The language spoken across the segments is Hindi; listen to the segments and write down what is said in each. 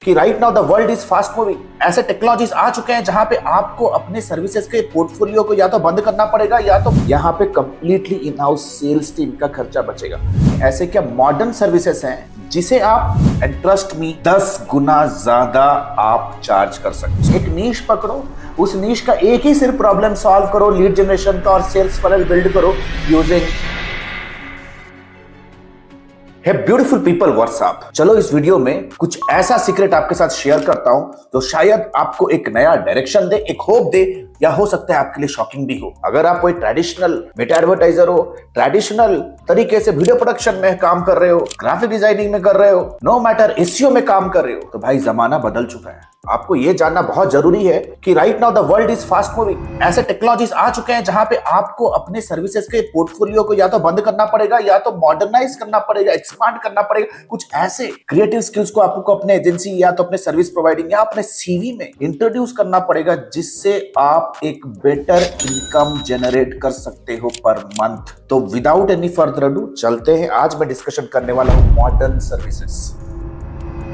कि right now the world is fast moving. ऐसे टेक्नोलॉजीज आ चुके हैं जहां पे आपको अपने सर्विसेज के पोर्टफोलियो को या तो बंद करना पड़ेगा या तो यहाँ पे completely in house sales team का खर्चा बचेगा। ऐसे क्या मॉडर्न सर्विसेज हैं जिसे आप एंड ट्रस्ट मी 10 गुना ज्यादा आप चार्ज कर सकते हैं। एक नीश पकड़ो, उस नीश का एक ही सिर्फ प्रॉब्लम सॉल्व करो, लीड जनरेशन का और सेल्स फनल बिल्ड करो using hey beautiful people WhatsApp. चलो इस वीडियो में कुछ ऐसा सीक्रेट आपके साथ शेयर करता हूं जो शायद आपको एक नया डायरेक्शन दे, एक होप दे, या हो सकता है आपके लिए शॉकिंग भी हो। अगर आप कोई ट्रेडिशनल मेटा एडवर्टाइजर हो, ट्रेडिशनल तरीके से वीडियो प्रोडक्शन में काम कर रहे हो, ग्राफिक डिजाइनिंग में कर रहे हो, नो मैटर एसईओ में काम कर रहे हो, तो भाई जमाना बदल चुका है। आपको यह जानना बहुत जरूरी है कि right now the world is fast moving. ऐसे टेक्नोलॉजीज आ चुके हैं जहां पे आपको अपने सर्विसेज के पोर्टफोलियो को या तो बंद करना पड़ेगा या तो मॉडर्नाइज करना पड़ेगा, एक्सपांड करना पड़ेगा। कुछ ऐसे क्रिएटिव स्किल्स को आपको अपने एजेंसी या तो अपने सर्विस प्रोवाइडिंग या अपने सीवी में इंट्रोड्यूस करना पड़ेगा, जिससे आप एक बेटर इनकम जनरेट कर सकते हो पर मंथ। तो विदाउट एनी फर्दर अडू चलते हैं। आज मैं डिस्कशन करने वाला हूं मॉडर्न सर्विसेज।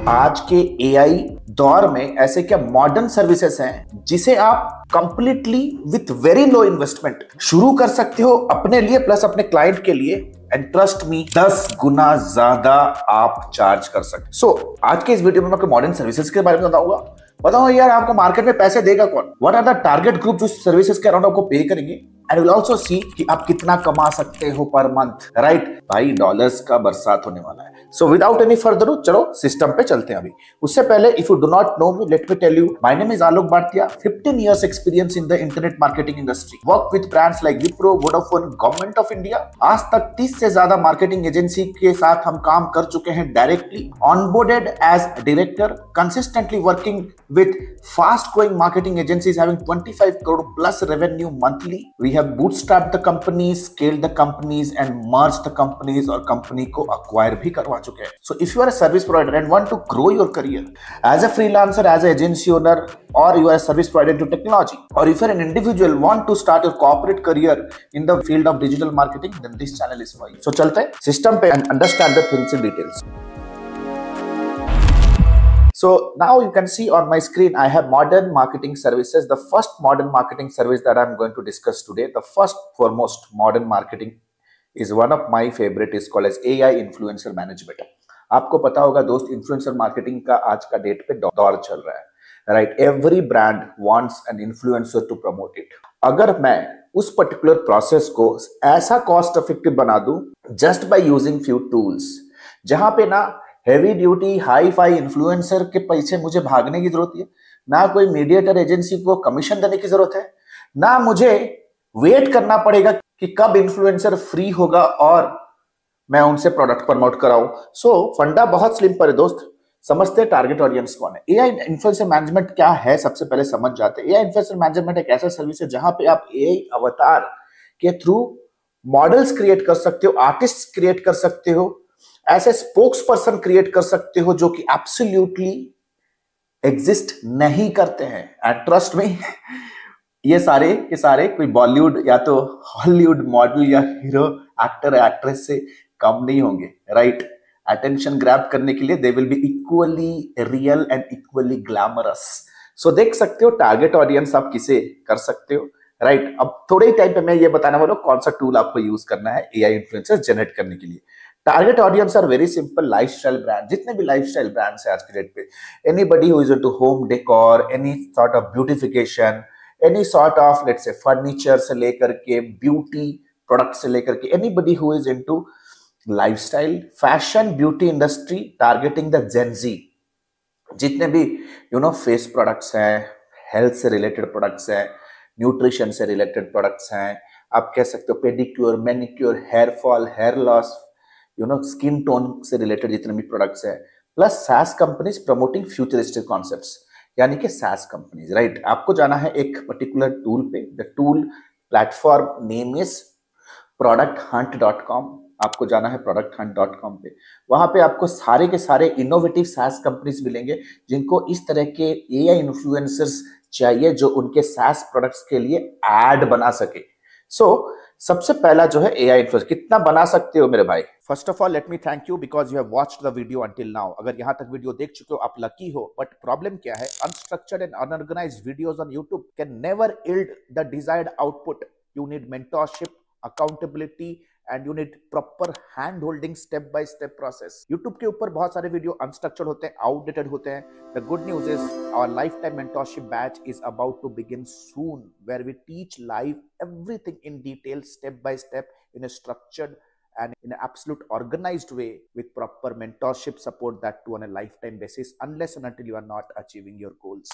आज के एआई दौर में ऐसे क्या मॉडर्न सर्विसेज हैं जिसे आप completely with very low investment शुरू कर सकते हो अपने लिए प्लस अपने क्लाइंट के लिए, एंड ट्रस्ट मी 10 गुना ज्यादा आप चार्ज कर सकते। सो आज के इस वीडियो में मैं आपको मॉडर्न सर्विसेज के बारे में बताऊंगा यार आपको मार्केट में पैसे देगा कौन, what are the target group जो सर्विसेज के अराउंड आपको पे करेंगे, एंड विल आल्सो सी कि आप कितना कमा सकते हो पर मंथ। राइट भाई, डॉलर्स का बरसात होने वाला है। सो विदाउट एनी फर्दर चलो सिस्टम पे चलते हैं। अभी उससे पहले if you do not know me, let me tell you, my name is Alok Bhatia, 15 years experience in the internet marketing industry, work with brands like Wipro, Vodafone, government of India. आज तक 30 से ज्यादा मार्केटिंग एजेंसी के साथ हम काम कर चुके हैं directly, onboarded as director, consistently working with fast growing marketing agencies having 25 crore plus revenue monthly. We have bootstrapped the companies, scaled the companies and merged the companies और company को acquire भी करवा चुके हैं। So if you are a service provider and want to grow your career as a freelancer, as a agency owner, or you are a service provider to technology, or if you are an individual want to start your corporate career in the field of digital marketing, then this channel is for you. So चलते हैं system पे and understand the things in details. So now you can see on my screen, I have modern marketing services. The first modern marketing service that I'm going to discuss today, the first foremost modern marketing is one of my favorite, is called as AI influencer management. आपको पता होगा दोस्त, influencer marketing का आज का डेट पे दौर चल रहा है। Right, every brand wants an influencer to promote it. अगर मैं उस particular process को ऐसा cost effective बना दूं just by using few tools, जहां पे ना heavy duty hi fi influencer के पीछे मुझे भागने की जरूरत है, ना कोई मीडिएटर एजेंसी को कमीशन देने की जरूरत है, ना मुझे वेट करना पड़ेगा कि कब इन्फ्लुएंसर फ्री होगा और मैं उनसे प्रोडक्ट प्रमोट कराऊं। सो फंडा बहुत सिंपल है दोस्त, समझते हैं टारगेट ऑडियंस कौन है। एआई इन्फ्लुएंसर मैनेजमेंट क्या है, सबसे पहले समझ जाते हैं। एआई इन्फ्लुएंसर मैनेजमेंट एक ऐसा सर्विस है जहां पे आप एआई अवतार के थ्रू मॉडल्स क्रिएट कर सकते हो, आर्टिस्ट क्रिएट कर सकते हो, ऐसे स्पोक्स पर्सन क्रिएट कर सकते हो जो कि एब्सोल्युटली एग्जिस्ट नहीं करते हैं। एंड ट्रस्ट में ये सारे के सारे कोई बॉलीवुड या तो हॉलीवुड मॉडल या हीरो एक्टर एक्ट्रेस से कम नहीं होंगे। राइट, अटेंशन ग्रैब करने के लिए they will be equally real and equally glamorous. So देख सकते हो टारगेट ऑडियंस आप किसे कर सकते हो। राइट, अब थोड़े ही टाइम पे मैं ये बताने वाला हूं कौन सा टूल आपको यूज करना है एआई इन्फ्लुएंसर जनरेट करने के लिए। Target audience are very simple, lifestyle brand, जितने भी लाइफस्टाइल ब्रांड्स हैं आज के डेट पे, anybody who is into home decor, any sort of beautification, any sort of let's say furniture से लेकर के ब्यूटी प्रोडक्ट से लेकर के, anybody who is into lifestyle, fashion, beauty industry, targeting the Gen Z, जितने भी फेस प्रोडक्ट्स हैं, हेल्थ से रिलेटेड प्रोडक्ट्स हैं, न्यूट्रिशन से रिलेटेड प्रोडक्ट्स हैं, आप कह सकते हो pedicure, manicure, hair fall, hair loss, skin tone से रिलेटेड जितने भी प्रोडक्ट्स है, plus SaaS companies promoting futuristic concepts, यानी कि SaaS कंपनीज। राइट, आपको जाना है एक पर्टिकुलर टूल पे, the tool platform name is producthunt.com। आपको जाना है producthunt.com पे, वहां पे आपको सारे के सारे इनोवेटिव SaaS कंपनीज मिलेंगे जिनको इस तरह के एआई इन्फ्लुएंसर्स चाहिए जो उनके SaaS प्रोडक्ट्स के लिए एड बना सके। सो सबसे पहला जो है एआई इन्फ्लुएंसर कितना बना सकते हो मेरे भाई। First of all let me thank you because you have watched the video until now. अगर यहां तक वीडियो देख चुके हो आप लकी हो, बट प्रॉब्लम क्या है, unstructured and unorganised videos on YouTube can never yield the desired output. You need mentorship, accountability and you need proper hand holding, step by step process. YouTube के ऊपर बहुत सारे वीडियो अनस्ट्रक्चर्ड होते हैं, आउटडेटेड होते हैं। The good news is our lifetime mentorship batch is about to begin soon, where we teach live everything in detail, step by step, in a structured and in an absolute organized way, with proper mentorship support, that too on a lifetime basis, unless and until you are not achieving your goals.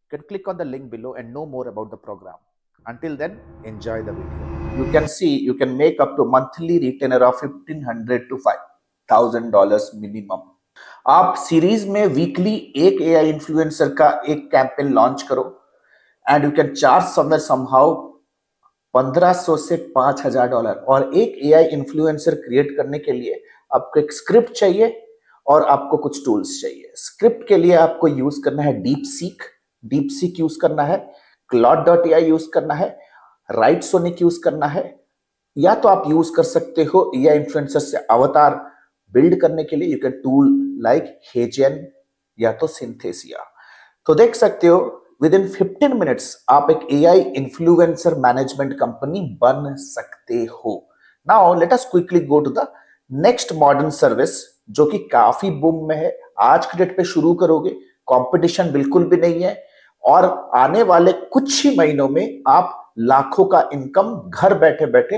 You can click on the link below and know more about the program. Until then, enjoy the video. You can see you can make up to monthly retainer of $1,500 to $5,000 minimum. आप सीरीज में वीकली एक एआई इन्फ्लुएंसर का एक कैंपेन लॉन्च करो and you can charge somewhere somehow $1,500 से $5,000। और एक एआई इन्फ्लुएंसर क्रिएट करने के लिए आपको एक स्क्रिप्ट चाहिए और आपको कुछ टूल्स चाहिए। स्क्रिप्ट के लिए आपको यूज करना है डीप सीक यूज करना है, Claude.ai यूज करना है, राइट सोनिक यूज करना है, या तो आप यूज कर सकते हो एआई इन्फ्लुएंसर से अवतार बिल्ड करने के लिए। यू कैन टूल लाइक हेजन या तो सिंथेसिया। तो देख सकते हो विद इन 15 मिनट्स आप एक एआई इन्फ्लुएंसर मैनेजमेंट कंपनी बन सकते हो। Now let us quickly go to the next modern service जो कि काफी बूम में है। आज के डेट पे शुरू करोगे, कंपटीशन बिल्कुल भी नहीं है, और आने वाले कुछ ही महीनों में आप लाखों का इनकम घर बैठे बैठे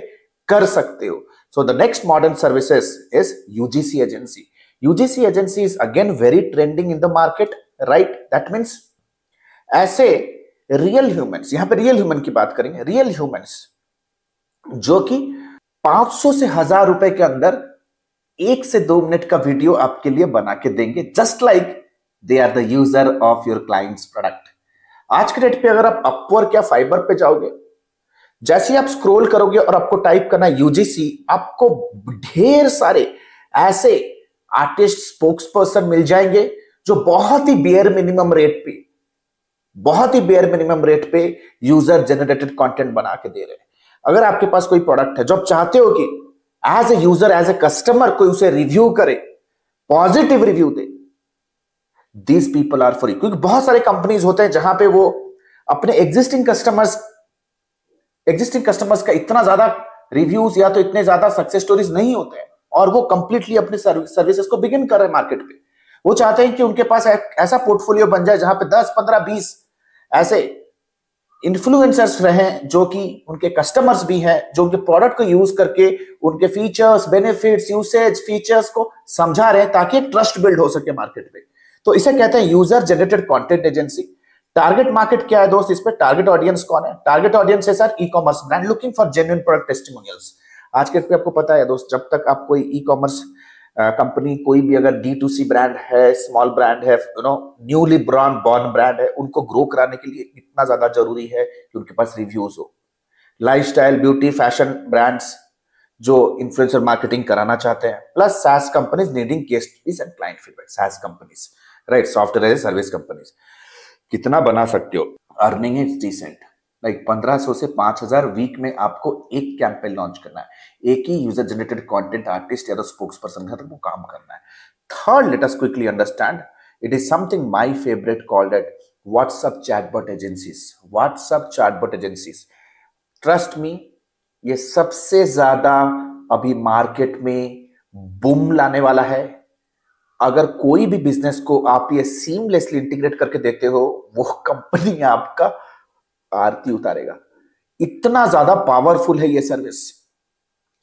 कर सकते हो। So the next modern services is UGC agency. UGC agency is again very trending in the market, right? That means ऐसे रियल ह्यूमंस, यहां पे रियल ह्यूमन की बात करेंगे, रियल ह्यूमंस जो कि 500 से 1000 रुपए के अंदर 1 से 2 मिनट का वीडियो आपके लिए बना के देंगे, just like they are the user of your clients product. आज के डेट पे अगर आप अपवर्क या फाइबर पे जाओगे, जैसे ही आप स्क्रॉल करोगे और आपको टाइप करना यूजीसी, आपको ढेर सारे ऐसे आर्टिस्ट, स्पोक्स पर्सन मिल जाएंगे जो बहुत ही बेयर मिनिमम रेट पे यूजर जनरेटेड कंटेंट बना के दे रहे हैं। अगर आपके पास कोई प्रोडक्ट है जो आप चाहते हो कि as a user, as a customer कोई उसे रिव्यू करे, पॉजिटिव रिव्यू दे, दीज पीपल आर फ्री। क्योंकि बहुत सारे कंपनीज होते हैं जहां पे वो अपने एग्जिस्टिंग कस्टमर्स का इतना ज्यादा रिव्यूज या तो इतने ज्यादा सक्सेस स्टोरीज नहीं होते हैं, और वो कंप्लीटली अपनी सर्विसेज को बिगिन कर रहे हैं मार्केट पे। वो चाहते हैं कि उनके पास ऐसा पोर्टफोलियो बन जाए जहां पे 10, 15, 20 ऐसे इन्फ्लुएंसर्स रहे जो कि उनके कस्टमर्स भी हैं, जो उनके प्रोडक्ट को यूज करके उनके फीचर्स, बेनिफिट्स, यूसेज, फीचर्स को समझा रहे हैं ताकि एक ट्रस्ट बिल्ड हो सके मार्केट पे। तो इसे कहते हैं user generated content agency. Target market क्या है दोस्त? इस पे टारगेट ऑडियंस कौन है? टारगेट ऑडियंस है sir e-commerce brand looking for genuine product testimonials. आज के पे आपको पता है दोस्त, जब तक आप कोई ई-कॉमर्स कंपनी, कोई भी अगर D2C ब्रांड है, स्मॉल ब्रांड है, न्यूली बॉर्न ब्रांड है, उनको ग्रो कराने के लिए इतना ज्यादा जरूरी है कि उनके पास रिव्यूज हो। लाइफस्टाइल, ब्यूटी, फैशन ब्रांड्स जो इन्फ्लुएंसर मार्केटिंग कराना चाहते हैं, plus SaaS companies needing case studies and client feedback. SaaS companies, right, software as service companies. कितना बना सकते हो? अर्निंग इज डिसेंट, लाइक 1500 से 5000 वीक में आपको एक कैंपेन लॉन्च करना है, एक ही यूजर जनरेटेड कंटेंट आर्टिस्ट या तो स्पोक्स पर्सन के साथ वो काम करना है। Third, late us quickly understand, it is something my favourite called eight WhatsApp chatbot agencies. WhatsApp chatbot agencies, trust me, ये सबसे ज्यादा अभी मार्केट में बूम लाने वाला है। अगर कोई भी बिजनेस को आप ये सीमलेसली इंटीग्रेट करके देते हो, वो कंपनी आपका आरती उतारेगा। इतना ज्यादा पावरफुल है ये सर्विस।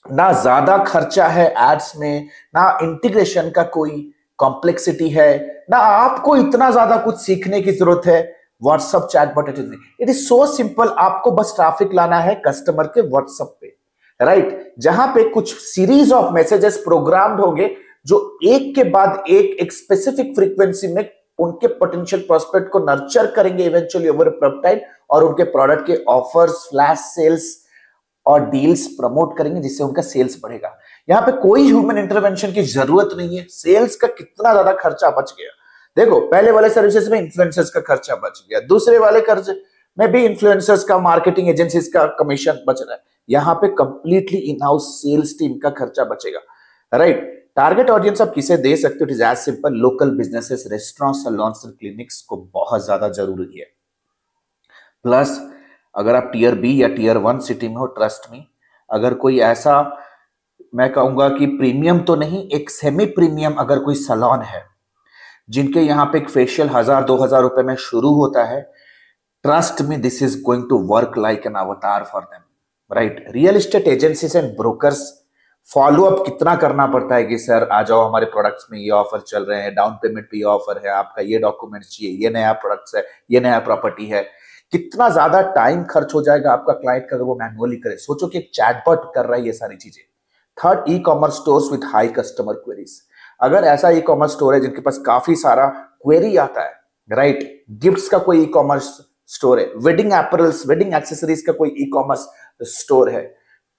ना ज्यादा खर्चा है एड्स में, ना इंटीग्रेशन का कोई कॉम्प्लेक्सिटी है, ना आपको इतना ज्यादा कुछ सीखने की जरूरत है। WhatsApp chatbot agency, it is so simple. आपको बस ट्रैफिक लाना है कस्टमर के व्हाट्सएप पे, राइट, जहां पे कुछ सीरीज ऑफ मैसेजेस प्रोग्राम्ड होंगे जो एक के बाद एक स्पेसिफिक फ्रीक्वेंसी में उनके पोटेंशियल प्रोस्पेक्ट को नर्चर करेंगे इवेंचुअली ओवर पेप्टाइड, और उनके प्रोडक्ट के ऑफर्स, फ्लैश सेल्स और डील्स प्रमोट करेंगे, जिससे उनका सेल्स बढ़ेगा। यहां पे कोई ह्यूमन इंटरवेंशन की जरूरत नहीं है। सेल्स का कितना ज्यादा खर्चा बच गया। देखो, पहले वाले सर्विसेज में इन्फ्लुएंसर्स का खर्चा बच गया, दूसरे वाले खर्चे में भी इन्फ्लुएंसर्स का, मार्केटिंग एजेंसीज का कमीशन बच रहा है। यहाँ पे completely in house sales team का खर्चा बचेगा, राइट। टारगेट ऑडियंस आप किसे दे सकते हो? It is as simple, local businesses, restaurants, salons और क्लिनिक्स को बहुत ज्यादा जरूरी है। प्लस अगर आप टीयर बी या टीयर 1 सिटी में हो, ट्रस्ट में, अगर कोई ऐसा, मैं कहूंगा कि प्रीमियम तो नहीं, एक सेमी प्रीमियम अगर कोई सैलून है जिनके यहाँ पे एक फेशियल 1000-2000 रुपए में शुरू होता है, trust me, this is going to work like an avatar for them, right. Real estate agencies and brokers follow up कितना करना पड़ता है कि सर आ जाओ, हमारे प्रोडक्ट्स में ये ऑफर चल रहे हैं, डाउन पेमेंट पे ये ऑफर है, आपका ये डॉक्यूमेंट्स चाहिए, ये नया प्रोडक्ट्स है, ये नया प्रॉपर्टी है। कितना ज्यादा टाइम खर्च हो जाएगा आपका क्लाइंट का अगर वो मैनुअली करे। सोचो कि एक चैटबॉट कर रहा है ये सारी चीजें। Third, e commerce stores with high customer queries. अगर ऐसा ई कॉमर्स स्टोर है जिनके पास काफी सारा क्वेरी आता है, राइट, गिफ्ट्स का कोई ई कॉमर्स स्टोर है, वेडिंग एपरल्स, वेडिंग एक्सेसरीज का कोई ई कॉमर्स स्टोर है,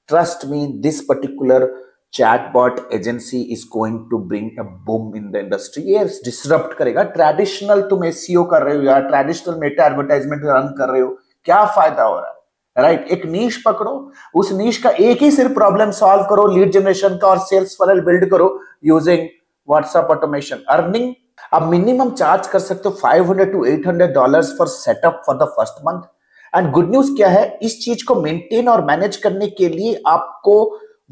trust me, this particular chatbot agency is going to bring a boom in the industry। ये डिसरप्ट करेगा। ट्रेडिशनल तुम एसईओ कर रहे हो या ट्रेडिशनल मेटा एडवर्टाइजमेंट रन कर रहे हो, क्या फायदा हो रहा है, राइट। एक नीश पकड़ो, उस नीश का एक ही सिर्फ प्रॉब्लम सॉल्व करो, लीड जनरेशन का और सेल्स फनल बिल्ड करो यूजिंग व्हाट्सएप ऑटोमेशन। अर्निंग आप मिनिमम चार्ज कर सकते हो $500 to $800 for setup for the first month. And good news क्या है, इस चीज को मेंटेन और मैनेज करने के लिए आपको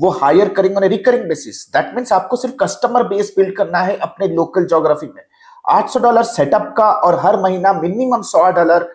वो हायर करेंगे on A recurring basis. That means आपको सिर्फ कस्टमर बेस बिल्ड करना है अपने लोकल ज्योग्राफी में। $800 सेटअप का और हर महीना मिनिमम $100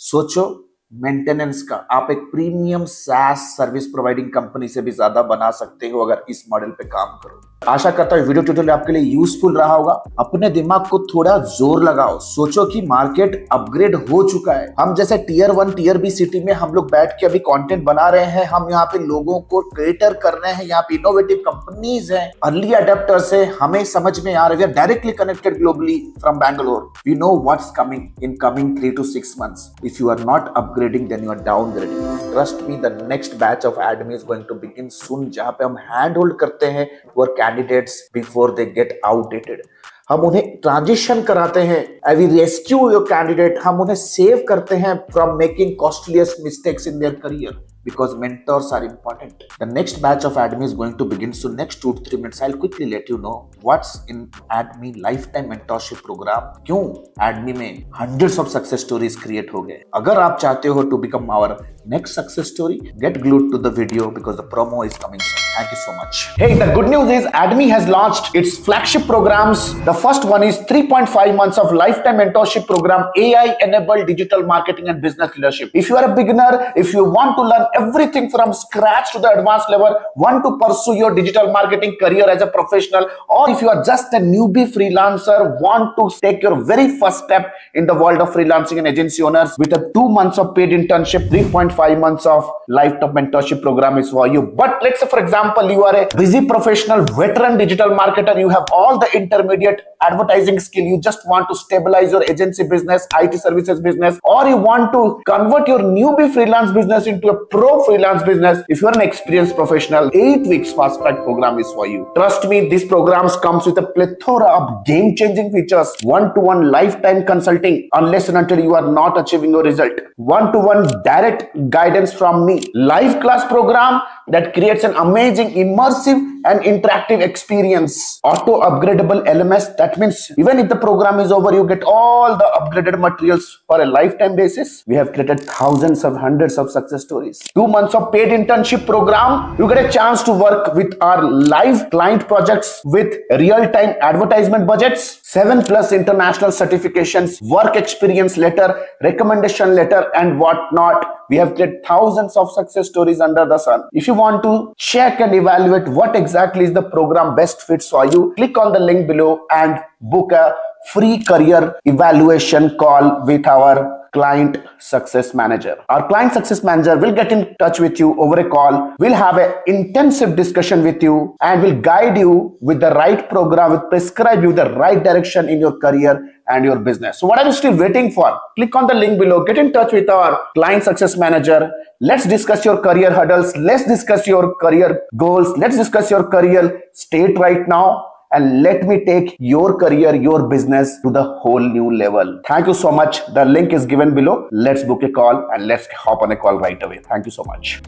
सोचो मेंटेनेंस का। आप एक premium SaaS service providing company से भी ज्यादा बना सकते हो अगर इस मॉडल पे काम करो। आशा करता हूं वीडियो ट्यूटोरियल आपके लिए यूजफुल रहा होगा। अपने दिमाग को थोड़ा जोर लगाओ, सोचो कि मार्केट अपग्रेड हो चुका है। हम जैसे टीयर 1 टीयर बी सिटी में हम लोग बैठ के अभी कंटेंट बना रहे हैं, हम यहाँ पे लोगों को केटर कर रहे हैं, यहाँ पे इनोवेटिव कंपनीज हैं, अर्ली अडेप्टर्स है, हमें समझ में आ रहे हैं, directly connected globally from Bangalore. We know what's coming in coming 3 to 6 months। If you are not upgrading then you are downgrading। Trust me, the next batch of ADME is going to begin soon, जहां पे हम हैंड होल्ड करते हैं वो candidates before they get outdated. हम उन्हें ट्रांजिशन कराते हैं, I will rescue your candidate. हम उन्हें सेव करते हैं from making costliest mistakes in their career, because mentors are important. The next batch of ADME is going to begin soon. Next 2 to 3 minutes, I'll quickly let you know what's in ADME lifetime mentorship program. क्यों ADME में hundreds of success stories create हो गए. अगर आप चाहते हो to become our next success story, get glued to the video because the promo is coming soon. Thank you so much. Hey, the good news is ADME has launched its flagship programs. The first one is 3.5 months of lifetime mentorship program, AI-enabled digital marketing and business leadership. If you are a beginner, if you want to learn everything from scratch to the advanced level, want to pursue your digital marketing career as a professional, or if you are just a newbie freelancer, want to take your very first step in the world of freelancing and agency owners with a 2 months of paid internship, 3.5 months of lifetime mentorship program is for you. But let's say, for example, you are a busy professional, veteran digital marketer, you have all the intermediate advertising skill, you just want to stabilize your agency business, IT services business, or you want to convert your newbie freelance business into a pro freelance business. If you are an experienced professional, 8 weeks fast track program is for you. Trust me, this program comes with a plethora of game changing features, one-to-one lifetime consulting unless and until you are not achieving your result, one-to-one direct guidance from me, live class program that creates an amazing immersive and interactive experience, auto upgradable LMS. That means even if the program is over, you get all the upgraded materials for a lifetime basis. We have created thousands of hundreds of success stories. 2 months of paid internship program, you get a chance to work with our live client projects with real-time advertisement budgets, 7+ international certifications, work experience letter, recommendation letter, and whatnot. We have created thousands of success stories under the sun. If you want to check and evaluate what exactly is the program best fits for you, click on the link below and book a free career evaluation call with our client success manager. Our client success manager will get in touch with you over a call. We'll have an intensive discussion with you and will guide you with the right program, will prescribe you the right direction in your career and your business. So what are you still waiting for? Click on the link below, get in touch with our client success manager. Let's discuss your career hurdles. Let's discuss your career goals. Let's discuss your career state right now. And let me take your career, your business to the whole new level. Thank you so much. The link is given below. Let's book a call and let's hop on a call right away. Thank you so much.